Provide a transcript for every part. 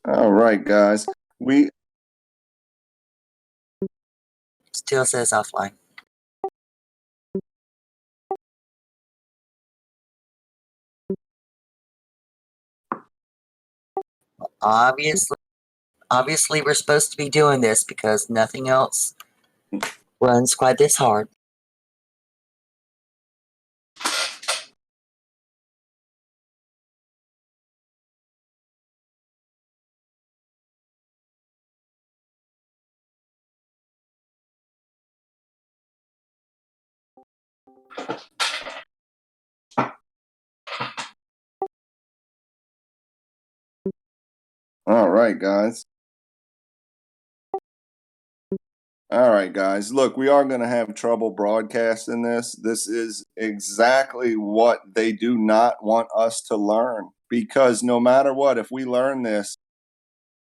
All right, guys. We Still says offline. Obviously we're supposed to be doing this because nothing else runs quite this hard. all right, guys. All right, guys. Look, we are going to have trouble broadcasting this. This is exactly what they do not want us to learn, because no matter what, if we learn this,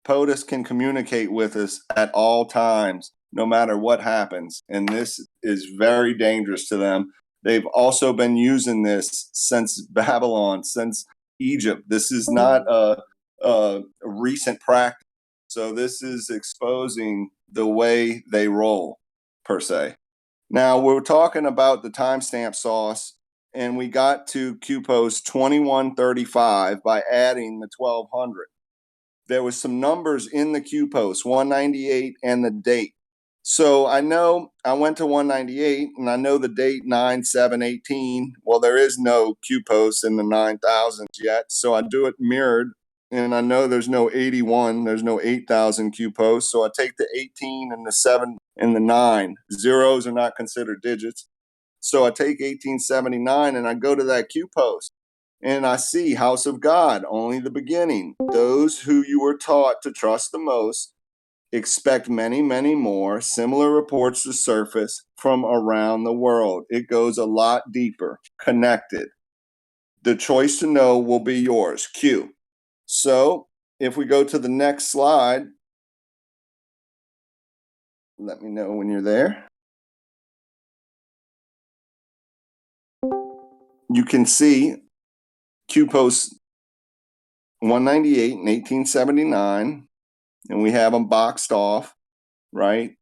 POTUS can communicate with us at all times, no matter what happens. And this is very dangerous to them. They've also been using this since Babylon, since Egypt. This is not a recent practice. So this is exposing the way they roll, per se. Now, we're talking about the timestamp sauce, and we got to QPost 2135 by adding the 1200. There was some numbers in the QPost, 198 and the date. So I know I went to 198 and I know the date 9/7/18. Well, there is no QPost in the 9000s yet, so I do it mirrored, and I know there's no 81, there's no 8000 QPost, so I take the 18 and the 7 and the 9. Zeros are not considered digits. So I take 1879 and I go to that QPost. And I see House of God, only the beginning. Those who you were taught to trust the most expect many, many more similar reports to surface from around the world. It goes a lot deeper, connected. The choice to know will be yours. Q. So if we go to the next slide, let me know when you're there. You can see QPost 198 and 1879, and we have them boxed off, right?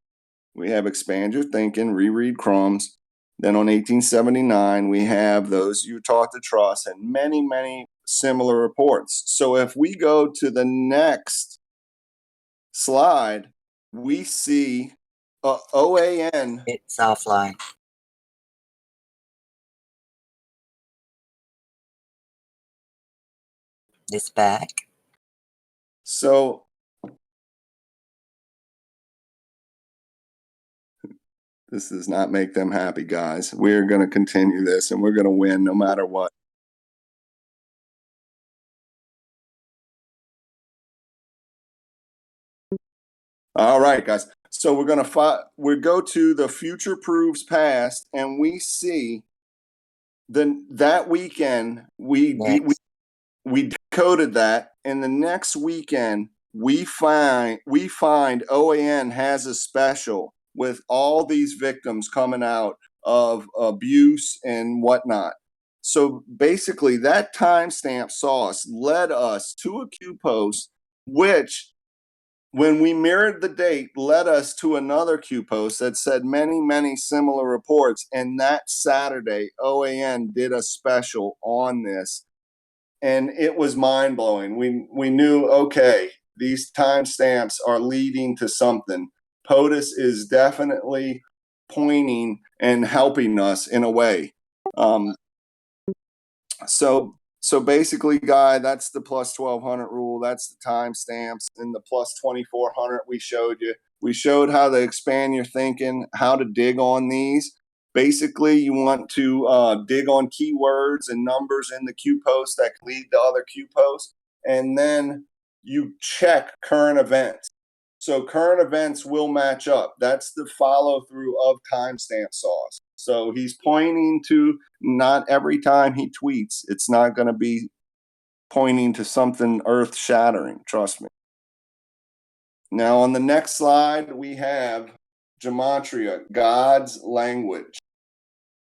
We have Expand Your Thinking, Reread Crumbs. Then on 1879, we have Those You Taught to Trust, and many, many similar reports. So if we go to the next slide, we see OAN. It's offline. It's back. So this does not make them happy, guys. We're going to continue this, and we're going to win no matter what. All right, guys. So we're going to we go to the future proves past, and we see that weekend we decoded that, and the next weekend we find OAN has a special with all these victims coming out of abuse and whatnot. So basically, that timestamp sauce led us to a Q post, which, when we mirrored the date, led us to another Q post that said many, many similar reports. And that Saturday, OAN did a special on this, and it was mind blowing. We knew, okay, these timestamps are leading to something. POTUS is definitely pointing and helping us in a way. So basically, Guy, that's the plus 1200 rule. That's the timestamps. And the plus 2400 we showed you. We showed how to expand your thinking, how to dig on these. Basically, you want to dig on keywords and numbers in the Q post that can lead to other Q posts. And then you check current events. So current events will match up. That's the follow through of timestamp sauce. So he's pointing to, not every time he tweets, it's not going to be pointing to something earth shattering. Trust me. Now on the next slide, we have gematria, God's language.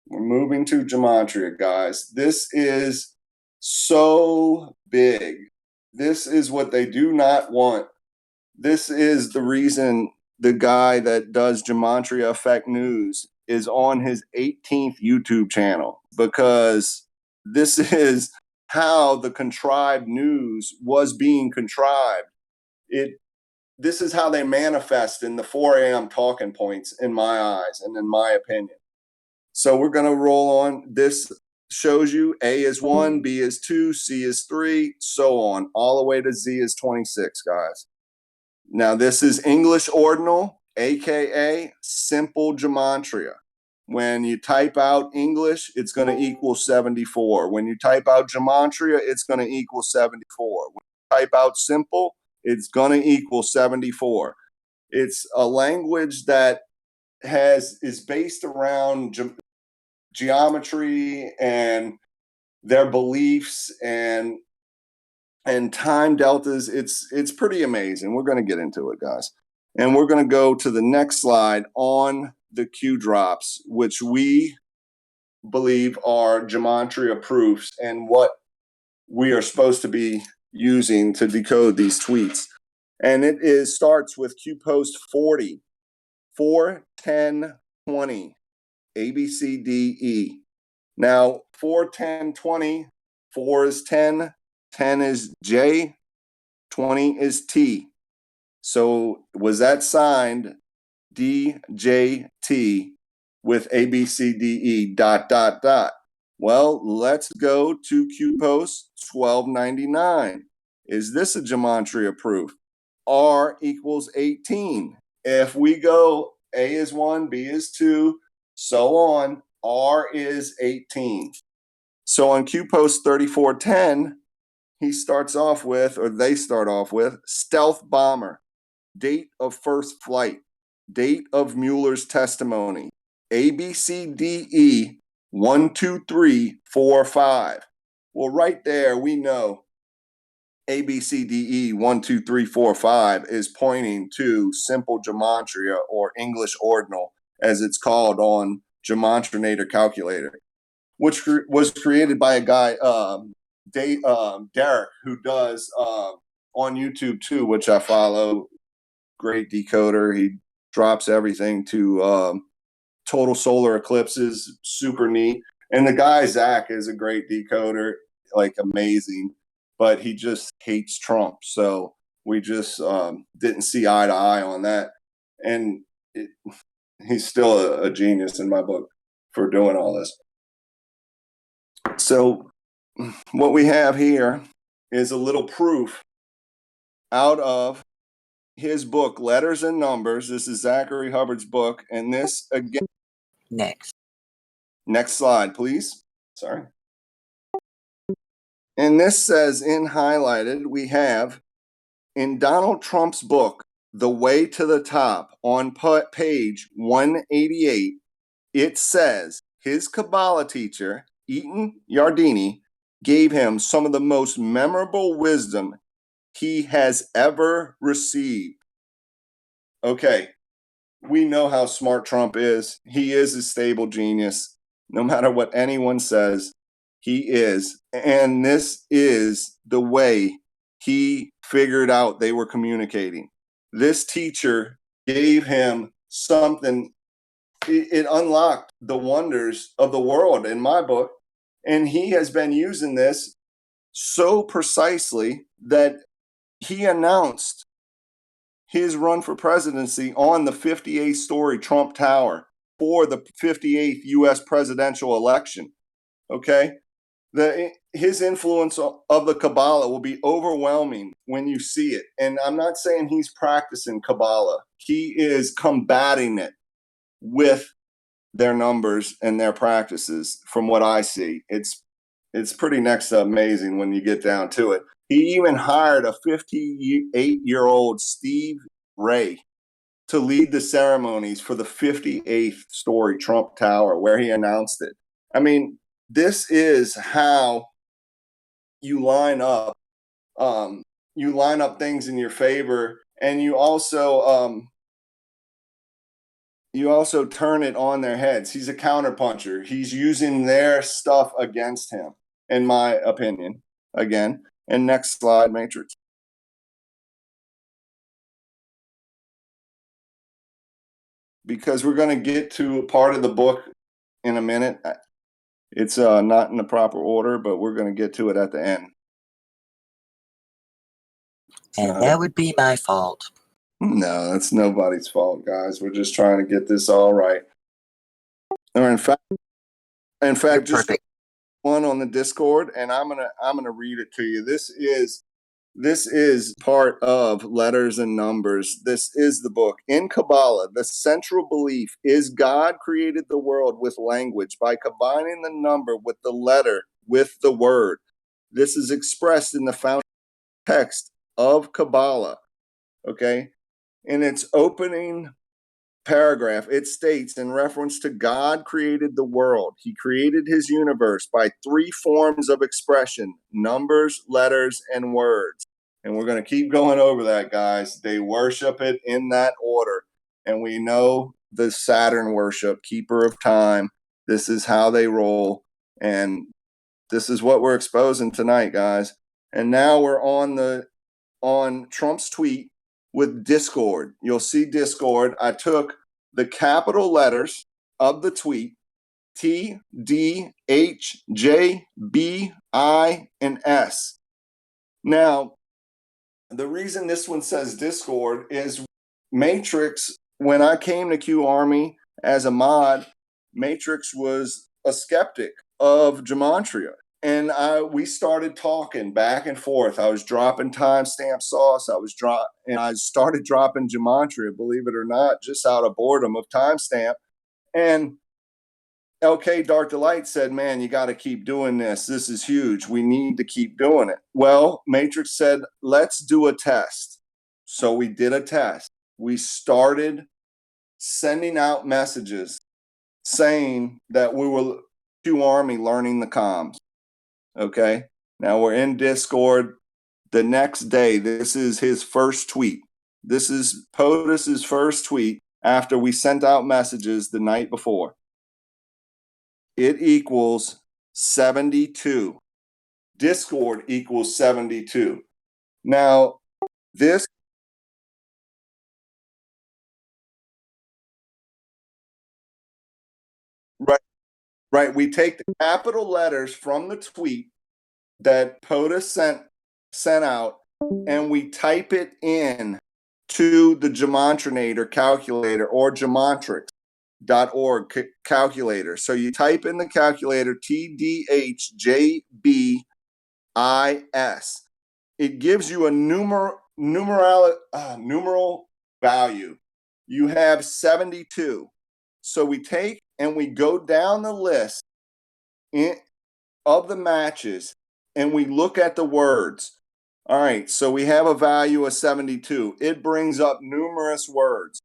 We're moving to gematria, guys. This is so big. This is what they do not want. This is the reason the guy that does Gematria Effect News is on his 18th YouTube channel, because this is how the contrived news was being contrived. This is how they manifest in the 4 a.m. talking points, in my eyes and in my opinion. So we're going to roll on. This shows you A is 1, B is 2, C is 3, so on, all the way to Z is 26, guys. Now, this is English ordinal, aka simple gematria. When you type out English, it's going to equal 74. When you type out gematria, it's going to equal 74. When you type out simple, it's going to equal 74. It's a language that is based around geometry and their beliefs and time deltas. It's pretty amazing. We're going to get into it, guys. And we're going to go to the next slide on the Q drops, which we believe are gematria proofs and what we are supposed to be using to decode these tweets. And it starts with Q post 40, 4, 10, 20, A, B, C, D, E. Now, 4, 10, 20, 4 is 10, 10 is J, 20 is T. So was that signed DJT with ABCDE ... Well, let's go to Q post 1299. Is this a gematria proof? R equals 18. If we go A is 1, B is 2, so on, R is 18. So on Q post 3410, he starts off with, or they start off with, stealth bomber, date of first flight, date of Mueller's testimony, A, B, C, D, E, 1, 2, 3, 4, 5. Well, right there, we know A, B, C, D, E, 1, 2, 3, 4, 5 is pointing to simple gematria, or English ordinal, as it's called on Gematrinator calculator, which was created by a guy, Derek, who does on YouTube too, which I follow. Great decoder. He drops everything to total solar eclipses. Super neat. And the guy Zach is a great decoder, like amazing, but he just hates Trump. So we just didn't see eye to eye on that. And he's still a genius in my book for doing all this. So what we have here is a little proof out of his book, Letters and Numbers. This is Zachary Hubbard's book. And this, again, next slide, please. Sorry. And this says, in highlighted, we have in Donald Trump's book, The Way to the Top, on page 188, it says his Kabbalah teacher, Eaton Yardini, gave him some of the most memorable wisdom he has ever received. Okay, we know how smart Trump is. He is a stable genius. No matter what anyone says, he is. And this is the way he figured out they were communicating. This teacher gave him something. It unlocked the wonders of the world in my book. And he has been using this so precisely that he announced his run for presidency on the 58th story Trump Tower for the 58th U.S. presidential election. Okay? His influence of the Kabbalah will be overwhelming when you see it. And I'm not saying he's practicing Kabbalah. He is combating it with their numbers and their practices, from what I see. It's pretty next to amazing when you get down to it. He even hired a 58-year-old Steve Ray to lead the ceremonies for the 58th story Trump Tower, where he announced it. I mean, this is how you line up things in your favor, and you also turn it on their heads. He's a counterpuncher. He's using their stuff against him, in my opinion, again. And next slide, Matrix. Because we're going to get to a part of the book in a minute. It's not in the proper order, but we're going to get to it at the end. And that would be my fault. No, that's nobody's fault, guys. We're just trying to get this all right. Or in fact, You're just perfect. one on the Discord, and I'm gonna read it to you. This is part of Letters and Numbers. This is the book. In Kabbalah, the central belief is God created the world with language by combining the number with the letter with the word. This is expressed in the founding text of Kabbalah. Okay, in its opening paragraph, it states, in reference to God created the world, he created his universe by three forms of expression: numbers, letters, and words. And we're going to keep going over that, guys. They worship it in that order. And we know the Saturn worship, keeper of time. This is how they roll. And this is what we're exposing tonight, guys. And now we're on Trump's tweet with Discord. You'll see Discord. I took the capital letters of the tweet, T, D, H, J, B, I, and S. Now, the reason this one says Discord is Matrix, when I came to QArmy as a mod, Matrix was a skeptic of gematria. And we started talking back and forth. I was dropping timestamp sauce. I started dropping gematria, believe it or not, just out of boredom of timestamp. And LK Dark Delight said, man, you got to keep doing this. This is huge. We need to keep doing it. Well, Matrix said, let's do a test. So we did a test. We started sending out messages saying that we were QArmy learning the comms. Okay. Now we're in Discord. The next day, this is his first tweet. This is POTUS's first tweet after we sent out messages the night before. It equals 72. Discord equals 72. Now, this right, we take the capital letters from the tweet that POTUS sent out, and we type it in to the Gematinator calculator or Gematrix.org calculator. So you type in the calculator TDHJBIS. It gives you a numeral value. You have 72. So we take and we go down the list of the matches and we look at the words. All right, so we have a value of 72. It brings up numerous words.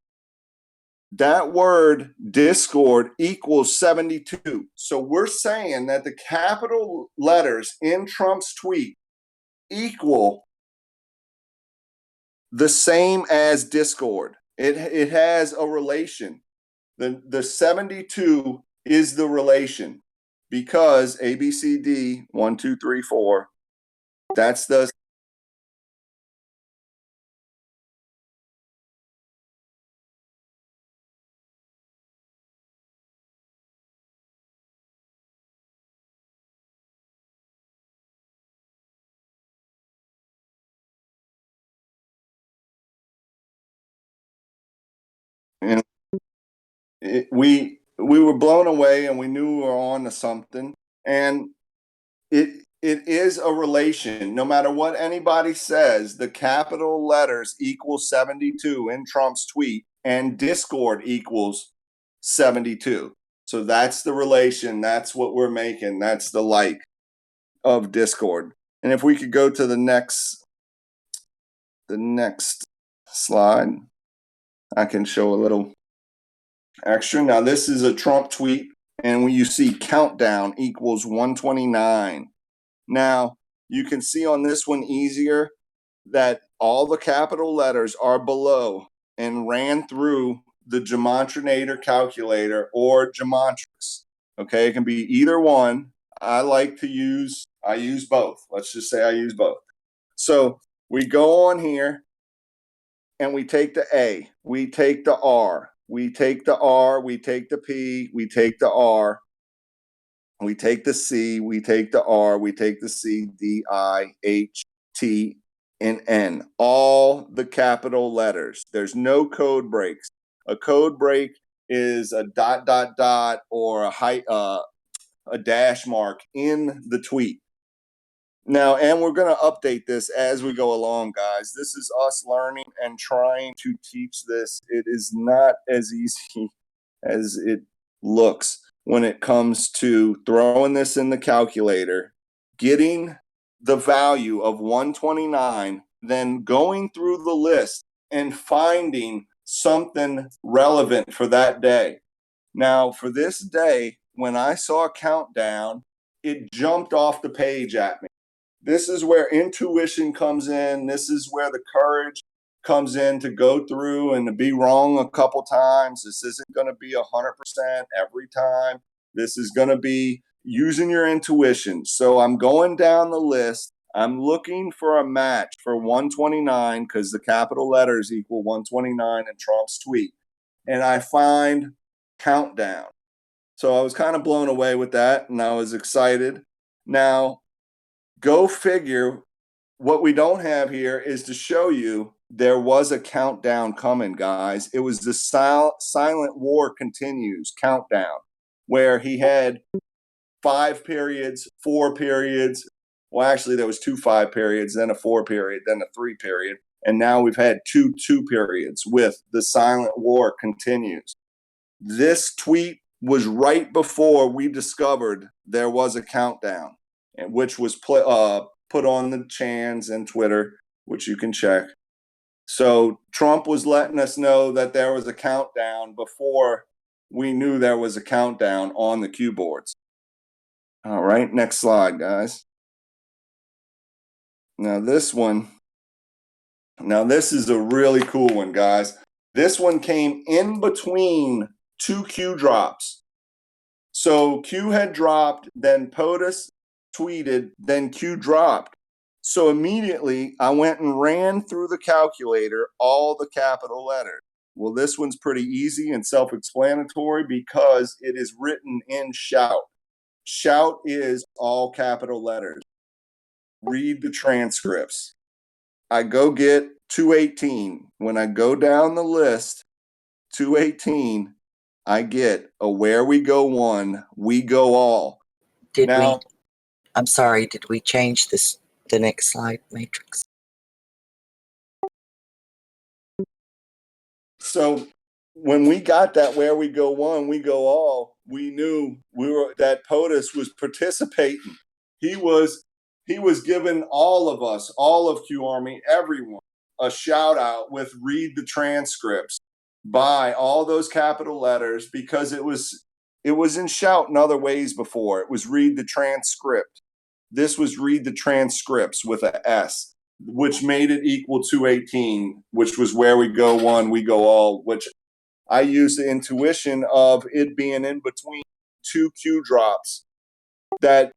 That word Discord equals 72. So we're saying that the capital letters in Trump's tweet equal the same as Discord. It has a relation. The 72 is the relation because ABCD 1, 2, 3, 4. That's the and we were blown away and we knew we were on to something. And it is a relation. No matter what anybody says, the capital letters equal 72 in Trump's tweet, and Discord equals 72. So that's the relation. That's what we're making. That's the like of Discord. And if we could go to the next slide, I can show a little extra. Now this is a Trump tweet, and when you see countdown equals 129. Now you can see on this one easier that all the capital letters are below and ran through the Gematrinator calculator or Gematrix. Okay, it can be either one. I use both. Let's just say I use both. So we go on here and we take the A, we take the R, we take the R, we take the P, we take the R, we take the C, we take the R, we take the C, D, I, H, T, and N. All the capital letters. There's no code breaks. A code break is a ... or a dash mark in the tweet. Now, and we're going to update this as we go along, guys. This is us learning and trying to teach this. It is not as easy as it looks when it comes to throwing this in the calculator, getting the value of 129, then going through the list and finding something relevant for that day. Now, for this day, when I saw a countdown, it jumped off the page at me. This is where intuition comes in. This is where the courage comes in to go through and to be wrong a couple times. This isn't going to be 100% every time. This is going to be using your intuition. So I'm going down the list. I'm looking for a match for 129 because the capital letters equal 129 in Trump's tweet. And I find countdown. So I was kind of blown away with that, and I was excited. Now, go figure, what we don't have here is to show you there was a countdown coming, guys. It was the Silent War Continues countdown, where he had 5 periods, 4 periods. Well, actually, there was 2 5 periods, then a 4 period, then a 3 period. And now we've had 2 periods with the Silent War Continues. This tweet was right before we discovered there was a countdown, which was put on the chans and Twitter, which you can check. So Trump was letting us know that there was a countdown before we knew there was a countdown on the Q boards. All right, next slide, guys. Now this is a really cool one, guys. This one came in between 2 Q drops. So Q had dropped, then POTUS tweeted, then Q dropped. So immediately I went and ran through the calculator all the capital letters. Well, this one's pretty easy and self-explanatory because it is written in shout. Shout is all capital letters. Read the transcripts. I go get 218. When I go down the list, 218, I get a where we go one, we go all. I'm sorry, did we change the next slide, Matrix? So when we got that where we go one, we go all, we knew that POTUS was participating. He was giving all of us, all of QArmy, everyone, a shout out with read the transcripts by all those capital letters, because it was in shout in other ways before. It was read the transcript. This was read the transcripts with a S, which made it equal 218, which was where we go one, we go all, which I use the intuition of it being in between 2 Q drops that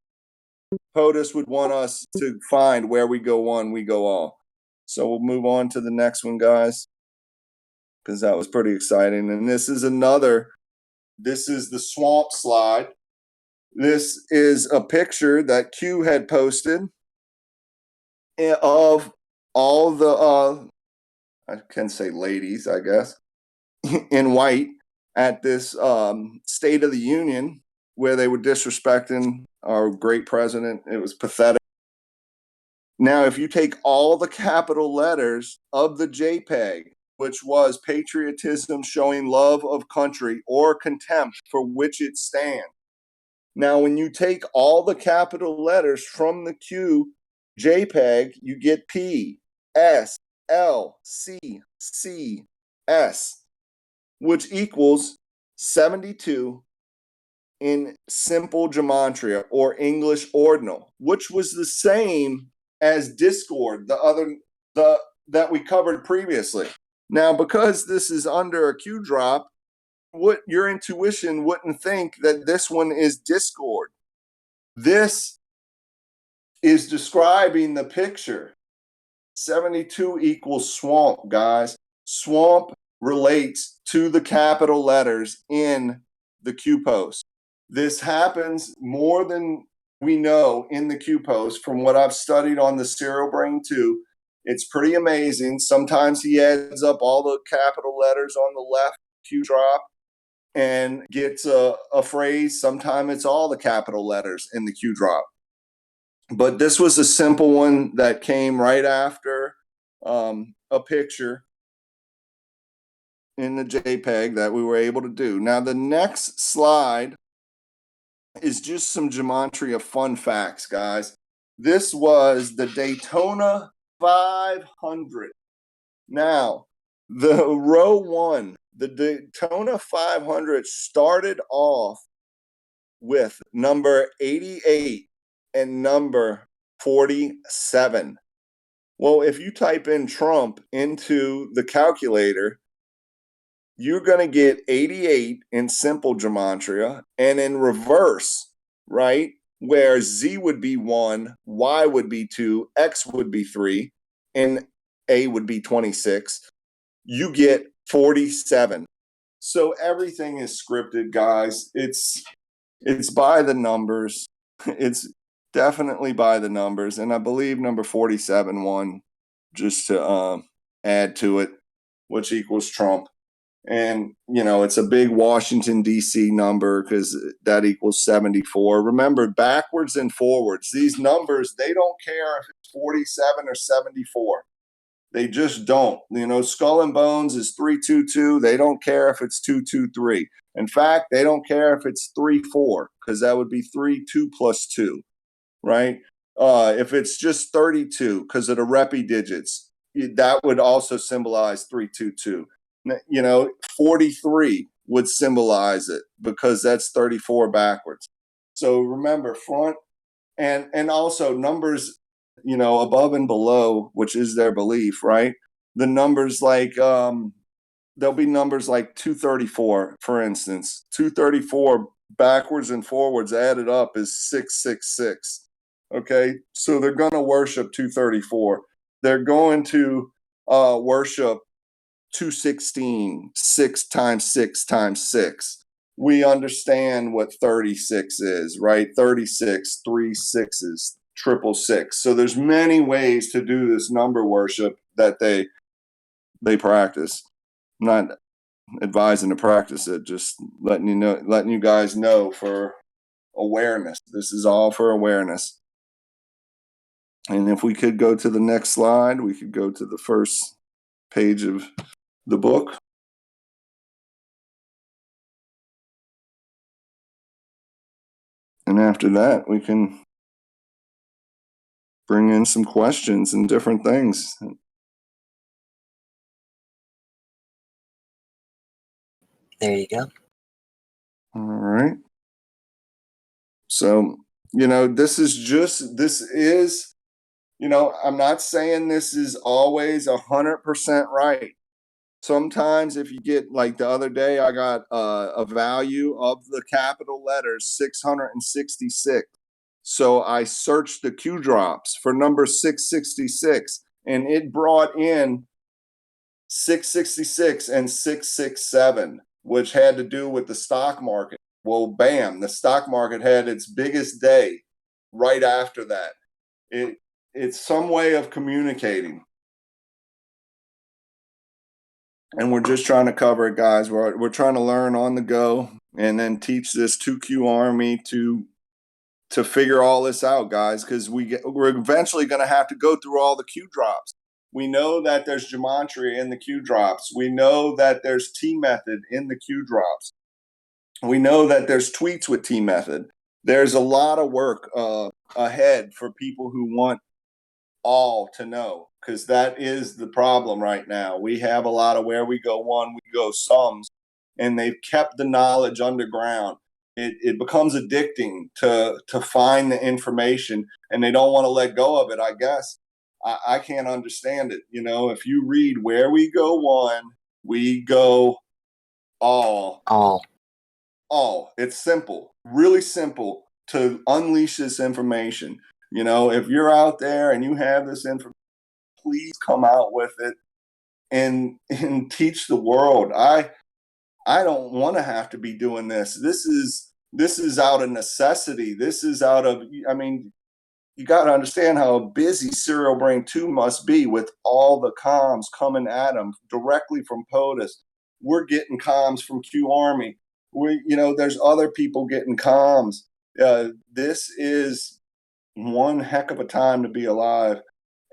POTUS would want us to find where we go one, we go all. So we'll move on to the next one, guys, because that was pretty exciting. And this is the swamp slide. This is a picture that Q had posted of all the, I can say ladies, I guess, in white at this State of the Union where they were disrespecting our great president. It was pathetic. Now, if you take all the capital letters of the JPEG, which was patriotism showing love of country or contempt for which it stands. Now, when you take all the capital letters from the Q JPEG, you get P, S, L, C, C, S, which equals 72 in simple gematria or English ordinal, which was the same as Discord, that we covered previously. Now, because this is under a Q drop, what your intuition wouldn't think that this one is Discord. This is describing the picture. 72 equals swamp, guys. Swamp relates to the capital letters in the Q post. This happens more than we know in the Q post from what I've studied on the Serial Brain 2. It's pretty amazing. Sometimes he adds up all the capital letters on the left Q drop and gets a phrase. Sometimes it's all the capital letters in the Q drop. But this was a simple one that came right after a picture in the JPEG that we were able to do. Now, the next slide is just some gematria fun facts, guys. This was the Daytona 500. Now, the row one, the Daytona 500 started off with number 88 and number 47. Well, if you type in Trump into the calculator, you're going to get 88 in simple gematria and in reverse, right? Where Z would be 1, Y would be 2, X would be 3, and A would be 26. You get 47. So everything is scripted, guys. It's by the numbers. It's definitely by the numbers. And I believe number 47 won just to add to it, which equals Trump. And, you know, it's a big Washington, D.C. number because that equals 74. Remember, backwards and forwards, these numbers, they don't care if it's 47 or 74. They just don't. You know, Skull and Bones is 322. They don't care if it's 223. In fact, they don't care if it's 34 because that would be 32 plus 2, right? If it's just 32 because of the reppy digits, that would also symbolize 322. You know, 43 would symbolize it because that's 34 backwards. So remember, front and also numbers, you know, above and below, which is their belief, right? The numbers like there'll be numbers like 234, for instance. 234 backwards and forwards added up is 666. Okay, so they're going to worship 234. They're going to worship 216, 6 times 6 times 6. We understand what 36 is, right? 36, 3 sixes, triple six. So there's many ways to do this number worship that they practice. I'm not advising to practice it, just letting you guys know for awareness. This is all for awareness. And if we could go to the next slide, we could go to the first page of the book. And after that, we can bring in some questions and different things. There you go. All right. So, you know, this is, you know, I'm not saying this is always 100% right. Sometimes if you get, like the other day, I got a value of the capital letters 666. So I searched the Q drops for number 666 and it brought in 666 and 667, which had to do with the stock market. Well, bam, the stock market had its biggest day right after that. It's some way of communicating. And we're just trying to cover it, guys. We're trying to learn on the go and then teach this to QArmy to figure all this out, guys, because we're eventually going to have to go through all the Q drops. We know that there's gematria in the Q drops. We know that there's T method in the Q drops. We know that there's tweets with T method. There's a lot of work ahead for people who want all to know, because that is the problem right now. We have a lot of where we go one, we go sums, and they've kept the knowledge underground. It becomes addicting to find the information, and they don't want to let go of it, I guess. I can't understand it. You know, if you read where we go one, we go all. All. It's simple, really simple to unleash this information. You know, if you're out there and you have this information, please come out with it and teach the world. I don't want to have to be doing this. This is out of necessity. This is out of, I mean, you got to understand how busy Serial Brain 2 must be with all the comms coming at him directly from POTUS. We're getting comms from QArmy. There's other people getting comms. This is one heck of a time to be alive.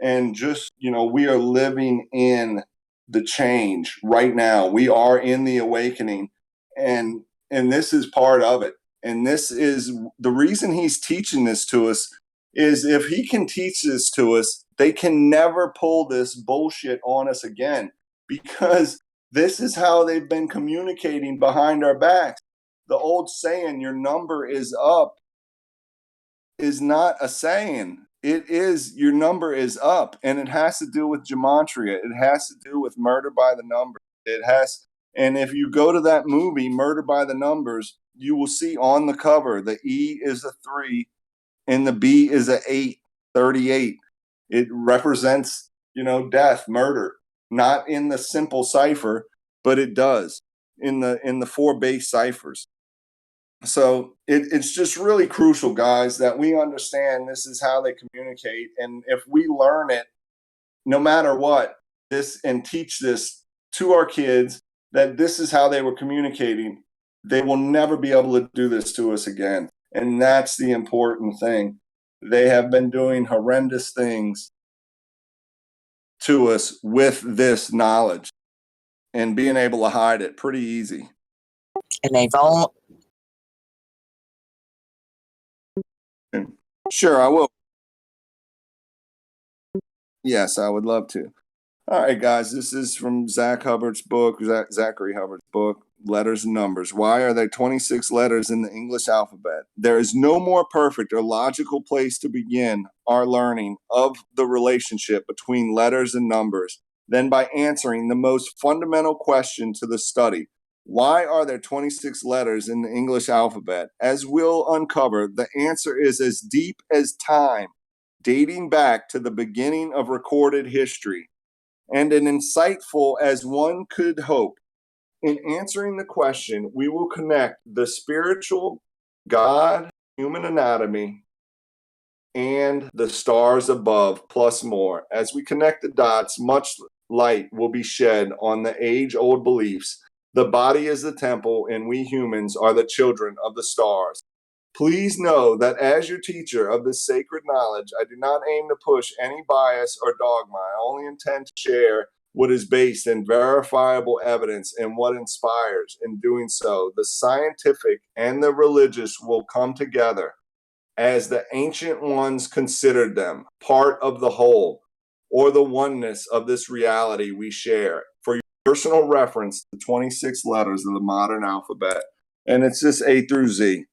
And just, we are living in the change right now. We are in the awakening, and this is part of it. And this is the reason he's teaching this to us, is if he can teach this to us, they can never pull this bullshit on us again, because this is how they've been communicating behind our backs. The old saying, your number is up, is not a saying. It is, your number is up, and it has to do with gematria. It has to do with murder by the numbers. And if you go to that movie, Murder by the Numbers, you will see on the cover, the E is a 3 and the B is a 8, 38. It represents, death, murder, not in the simple cipher, but it does in the 4 base ciphers. So it's just really crucial, guys, that we understand this is how they communicate. And if we learn it, no matter what, and teach this to our kids, that this is how they were communicating, they will never be able to do this to us again. And that's the important thing. They have been doing horrendous things to us with this knowledge, and being able to hide it pretty easy. And they've all. Sure, I will. Yes, I would love to. All right, guys, this is from Zachary Hubbard's book, Letters and Numbers. Why are there 26 letters in the English alphabet? There is no more perfect or logical place to begin our learning of the relationship between letters and numbers than by answering the most fundamental question to the study. Why are there 26 letters in the English alphabet? As we'll uncover, the answer is as deep as time, dating back to the beginning of recorded history, and as insightful as one could hope. In answering the question, we will connect the spiritual, God, human anatomy, and the stars above, plus more. As we connect the dots, much light will be shed on the age-old beliefs. The body is the temple, and we humans are the children of the stars. Please know that as your teacher of this sacred knowledge, I do not aim to push any bias or dogma. I only intend to share what is based in verifiable evidence and what inspires. In doing so, the scientific and the religious will come together as the ancient ones considered them, part of the whole, or the oneness of this reality we share. For your personal reference, the 26 letters of the modern alphabet, and it's just A through Z.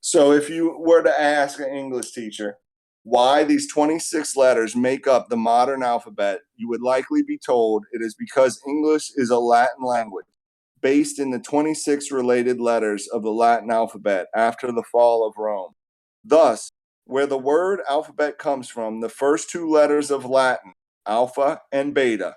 So if you were to ask an English teacher why these 26 letters make up the modern alphabet, you would likely be told it is because English is a Latin language based in the 26 related letters of the Latin alphabet after the fall of Rome. Thus, where the word alphabet comes from, the first 2 letters of Latin, alpha and beta,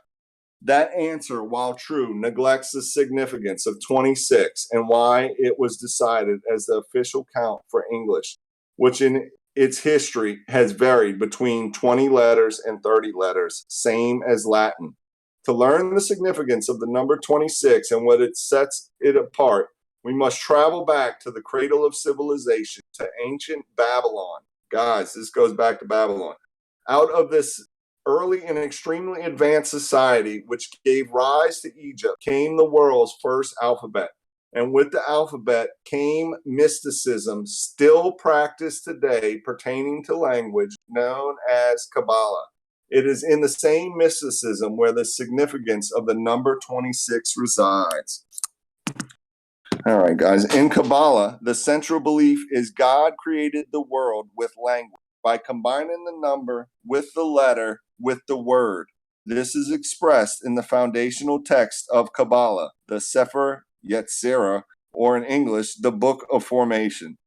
that answer, while true, neglects the significance of 26 and why it was decided as the official count for English, which in its history has varied between 20 letters and 30 letters, same as Latin. To learn the significance of the number 26 and what it sets it apart, we must travel back to the cradle of civilization, to ancient Babylon. Guys, this goes back to Babylon. Out of this early and extremely advanced society, which gave rise to Egypt, came the world's first alphabet. And with the alphabet came mysticism, still practiced today, pertaining to language, known as Kabbalah. It is in the same mysticism where the significance of the number 26 resides. All right, guys. In Kabbalah, the central belief is God created the world with language by combining the number with the letter with the word. This is expressed in the foundational text of Kabbalah, the Sefer Yetzirah, or in English, the Book of Formation.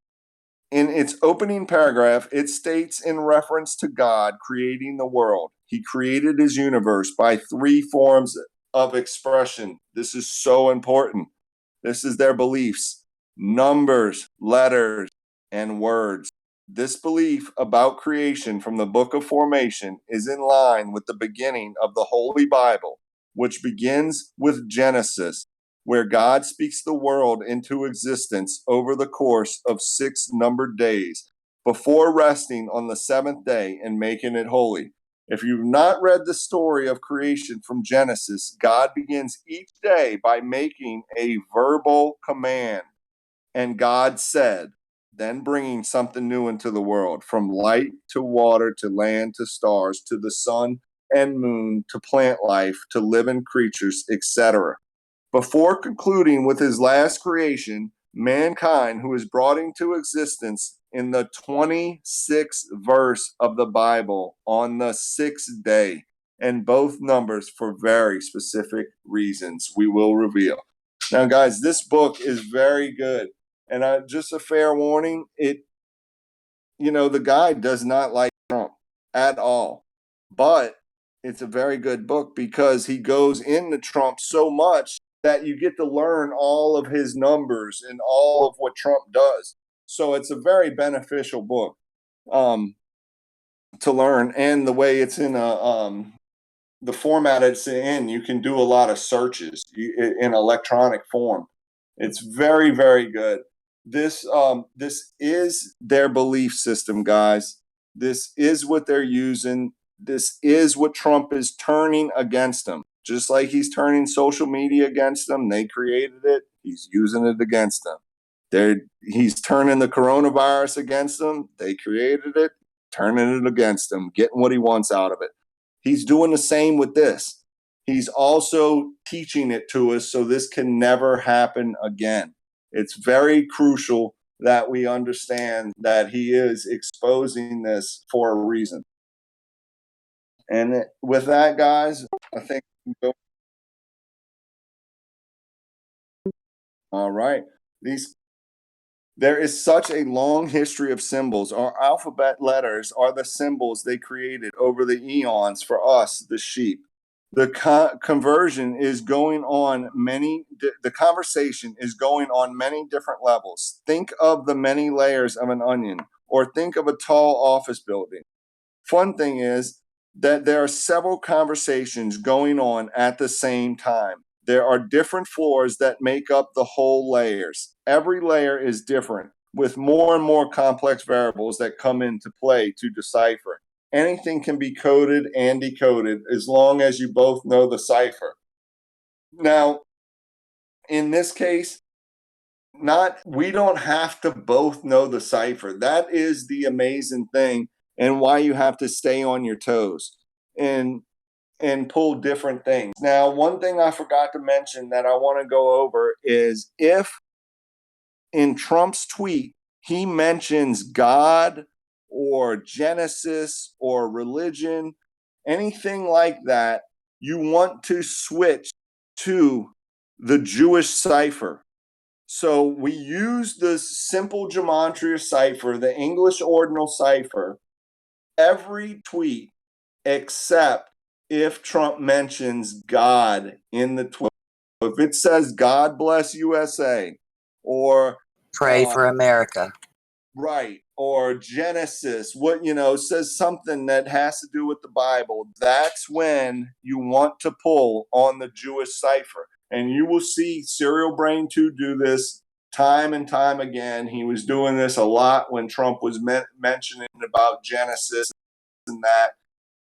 In its opening paragraph, it states in reference to God creating the world, He created his universe by 3 forms of expression. This is so important. This is their beliefs: numbers, letters, and words. This belief about creation from the book of formation is in line with the beginning of the Holy Bible, which begins with Genesis, where God speaks the world into existence over the course of 6 numbered days before resting on the 7th day and making it holy. If you've not read the story of creation from Genesis, God begins each day by making a verbal command. And God said, then bringing something new into the world, from light to water to land to stars to the sun and moon to plant life to living creatures, etc. Before concluding with his last creation, mankind, who is brought into existence in the 26th verse of the Bible on the 6th day, and both numbers for very specific reasons we will reveal. Now, guys, this book is very good. And just a fair warning, the guy does not like Trump at all. But it's a very good book because he goes into Trump so much that you get to learn all of his numbers and all of what Trump does. So it's a very beneficial book to learn. And the way it's in the format it's in, you can do a lot of searches in electronic form. It's very, very good. This is their belief system, guys. This is what they're using. This is what Trump is turning against them. Just like he's turning social media against them, they created it. He's using it against them. He's turning the coronavirus against them. They created it, turning it against them, getting what he wants out of it. He's doing the same with this. He's also teaching it to us so this can never happen again. It's very crucial that we understand that he is exposing this for a reason. And with that, guys, I think all right. There is such a long history of symbols. Our alphabet letters are the symbols they created over the eons for us, the sheep. The conversation is going on many different levels. Think of the many layers of an onion, or think of a tall office building. Fun thing is that there are several conversations going on at the same time. There are different floors that make up the whole layers. Every layer is different, with more and more complex variables that come into play to decipher. Anything can be coded and decoded as long as you both know the cipher. Now, in this case, we don't have to both know the cipher. That is the amazing thing and why you have to stay on your toes and pull different things. Now, one thing I forgot to mention that I want to go over is if in Trump's tweet he mentions God or Genesis or religion, anything like that, you want to switch to the Jewish cipher. So we use the simple gematria cipher, the English ordinal cipher, every tweet except if Trump mentions God in the tweet. If it says God bless USA or Pray for America. Right, or Genesis, says something that has to do with the Bible, that's when you want to pull on the Jewish cipher. And you will see Serial Brain 2 do this time and time again. He was doing this a lot when Trump was mentioning about Genesis and that.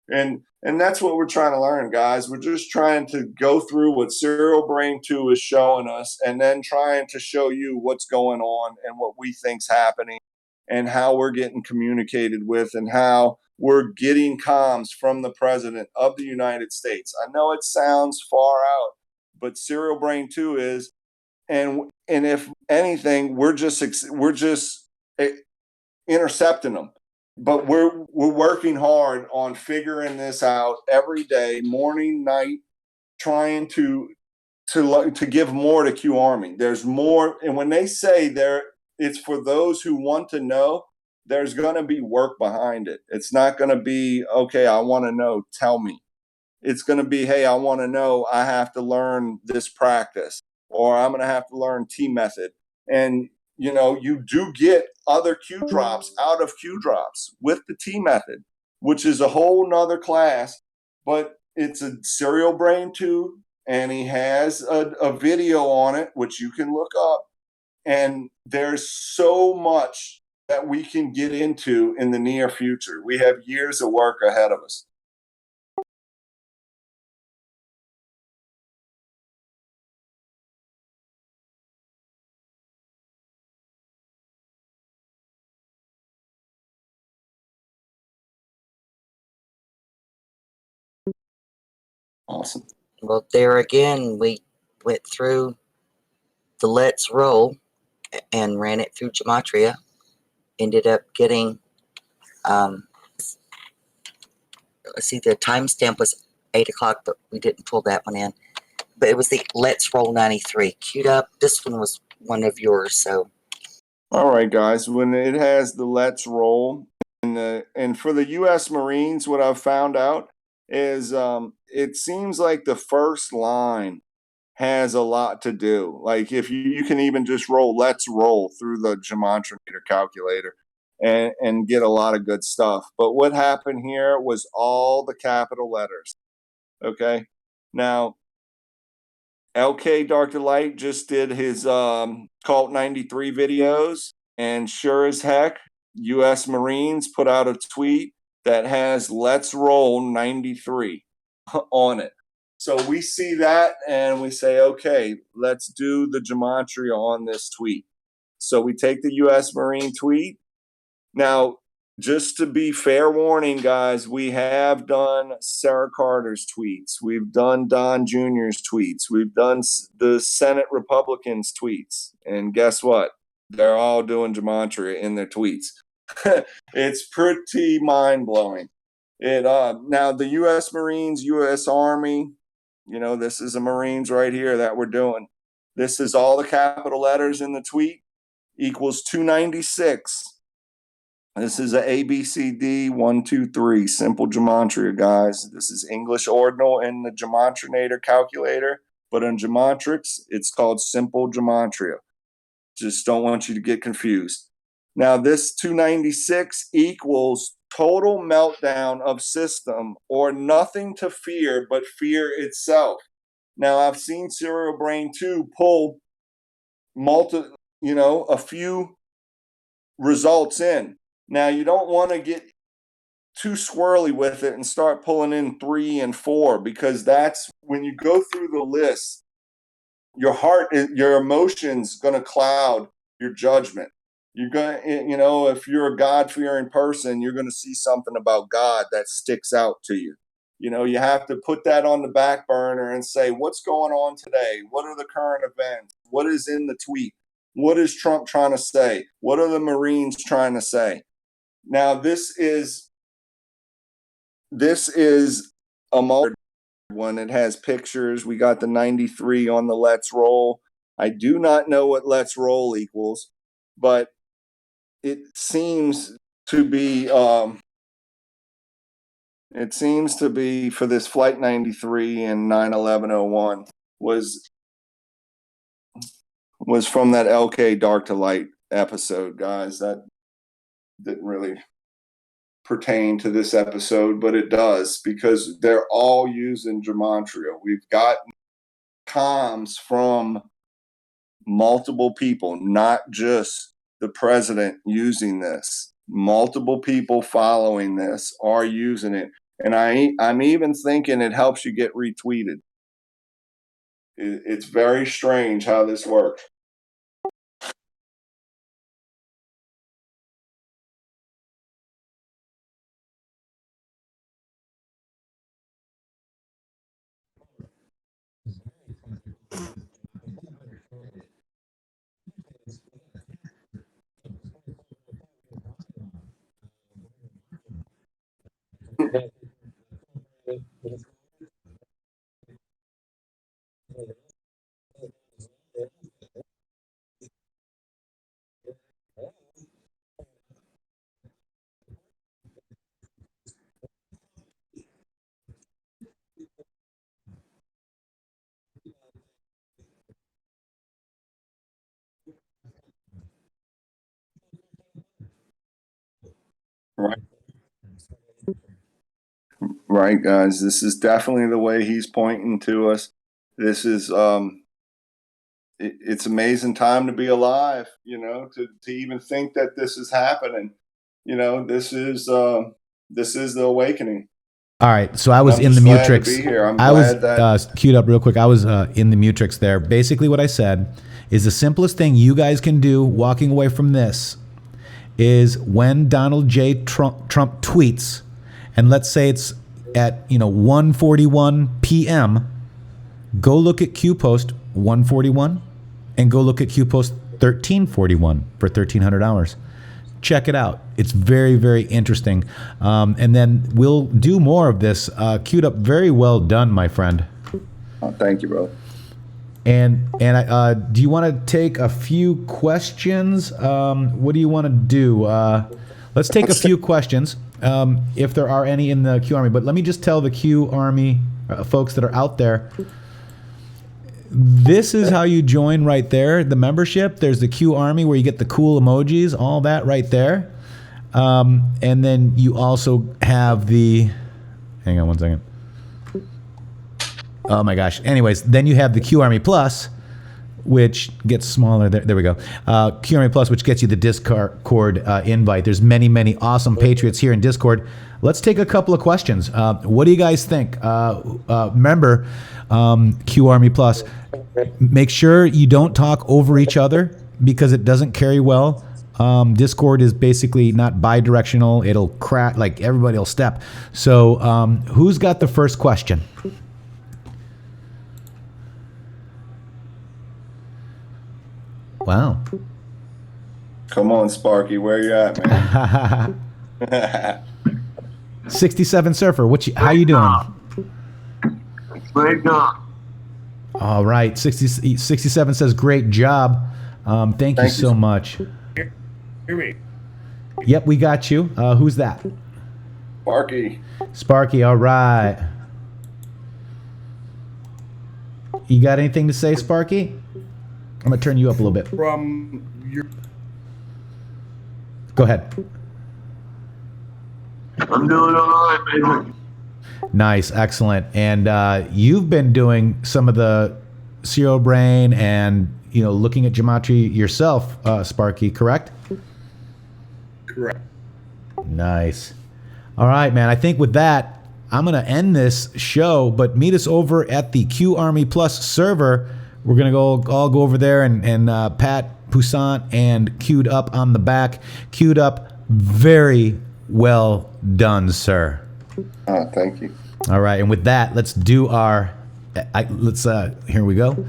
And that's what we're trying to learn, guys. We're just trying to go through what Serial Brain 2 is showing us and then trying to show you what's going on and what we think's happening and how we're getting communicated with and how we're getting comms from the president of the United States. I know it sounds far out, but Serial Brain 2 is, and if anything, we're just intercepting them. But we're working hard on figuring this out every day, morning, night, trying to give more to QArmy. There's more, and when they say it's for those who want to know, there's going to be work behind it. It's not going to be, okay, I want to know, tell me. It's going to be, hey, I want to know, I have to learn this practice, or I'm going to have to learn T method. And, you know, you do get other Q drops out of Q drops with the T method, which is a whole nother class, but it's a serial brain tube, and he has a video on it, which you can look up. And there's so much that we can get into in the near future. We have years of work ahead of us. Awesome. Well, there again, we went through the Let's Roll and ran it through Gematria. Ended up getting, let's see, the timestamp was 8 o'clock, but we didn't pull that one in. But it was the Let's Roll 93 queued up. This one was one of yours, so. All right, guys. When it has the Let's Roll, and for the U.S. Marines, what I've found out is it seems like the first line has a lot to do. Like if you can even just roll Let's Roll through the gematria calculator and get a lot of good stuff. But what happened here was all the capital letters. Okay. Now, LK Dark Delight just did his Cult 93 videos, and sure as heck, U.S. Marines put out a tweet that has Let's Roll 93 on it. So we see that and we say, okay, let's do the gematria on this tweet. So we take the U.S. Marine tweet. Now, just to be fair warning, guys, we have done Sarah Carter's tweets. We've done Don Jr.'s tweets. We've done the Senate Republicans' tweets. And guess what? They're all doing gematria in their tweets. It's pretty mind-blowing. Now, the U.S. Marines, U.S. Army, you know, this is the Marines right here that we're doing. This is all the capital letters in the tweet equals 296. This is a ABCD 1, 2, 3 simple gematria, guys. This is English ordinal in the Gematrinator calculator, but in GEMATRIXX, it's called simple gematria. Just don't want you to get confused. Now, this 296 equals total meltdown of system, or nothing to fear but fear itself. Now, I've seen Serial Brain 2 pull a few results in. Now, you don't want to get too swirly with it and start pulling in 3 and 4, because that's when you go through the list, your emotions going to cloud your judgment. You're going to, if you're a God-fearing person, you're going to see something about God that sticks out to you. You have to put that on the back burner and say, what's going on today? What are the current events? What is in the tweet? What is Trump trying to say? What are the Marines trying to say? Now, this is a multi one. It has pictures. We got the 93 on the Let's Roll. I do not know what Let's Roll equals, but it seems to be for this Flight 93 and 9/11/01 was from that LK Dark to Light episode, guys. That didn't really pertain to this episode, but it does, because they're all using gematria. We've got comms from multiple people, not just the president using this. Multiple people following this are using it. And I'm even thinking it helps you get retweeted. It's very strange how this works. Right. Right, guys. This is definitely the way he's pointing to us. This is it's amazing time to be alive, you know, to even think that this is happening. You know, this is the awakening. All right, so I was in the MATRIXXX. I was queued up real quick. I was in the MATRIXXX there. Basically, what I said is the simplest thing you guys can do walking away from this is when Donald J. Trump tweets, and let's say it's at 1:41 p.m. Go look at Q post 141, and go look at Q post 1341 for $1,300. Check it out. It's very, very interesting. And then we'll do more of this. Queued up. Very well done, my friend. Oh, thank you, bro. And do you want to take a few questions? What do you want to do? Let's take a few questions, if there are any in the QArmy. But let me just tell the QArmy folks that are out there, this is how you join right there, the membership. There's the QArmy where you get the cool emojis, all that right there. And then you also have the, hang on one second. Oh my gosh. Anyways, then you have the QArmy Plus, which gets smaller. There we go. QArmy Plus, which gets you the Discord invite. There's many, many awesome Patriots here in Discord. Let's take a couple of questions. What do you guys think? Remember, QArmy Plus, make sure you don't talk over each other because it doesn't carry well. Discord is basically not bi-directional. It'll crack, like everybody will step. So who's got the first question? Wow. Come on, Sparky. Where you at, man? 67 Surfer, how you doing? Great job. All right. 67 says great job. Thank you so much. Hear me. Yep, we got you. Who's that? Sparky. Sparky, all right. You got anything to say, Sparky? I'm going to turn you up a little bit. From your... Go ahead. I'm doing all right, baby. Nice, excellent. And you've been doing some of the Zero Brain and, looking at gematria yourself, Sparky, correct? Correct. Nice. All right, man. I think with that, I'm going to end this show, but meet us over at the QArmy Plus server. We're going to all go over there and Pat Poussant and Queued Up on the back. Queued Up, very well done, sir. Oh, thank you. All right, and with that, let's do our, here we go.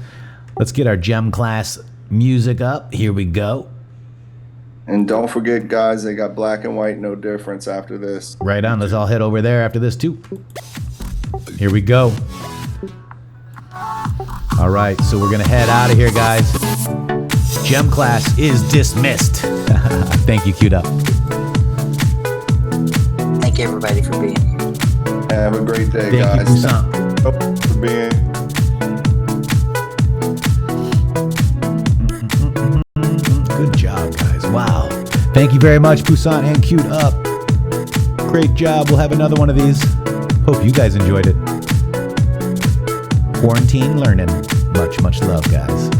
Let's get our gem class music up. Here we go. And don't forget, guys, they got black and white, no difference after this. Right on. Let's all head over there after this, too. Here we go. All right, so we're going to head out of here, guys. Gem class is dismissed. Thank you, Queued Up. Thank you, everybody, for being here. Have a great day, Thank guys. you, Poussant. For being. Good job, guys. Wow. Thank you very much, Poussant and Queued Up. Great job. We'll have another one of these. Hope you guys enjoyed it. Quarantine learning. Much, much love, guys.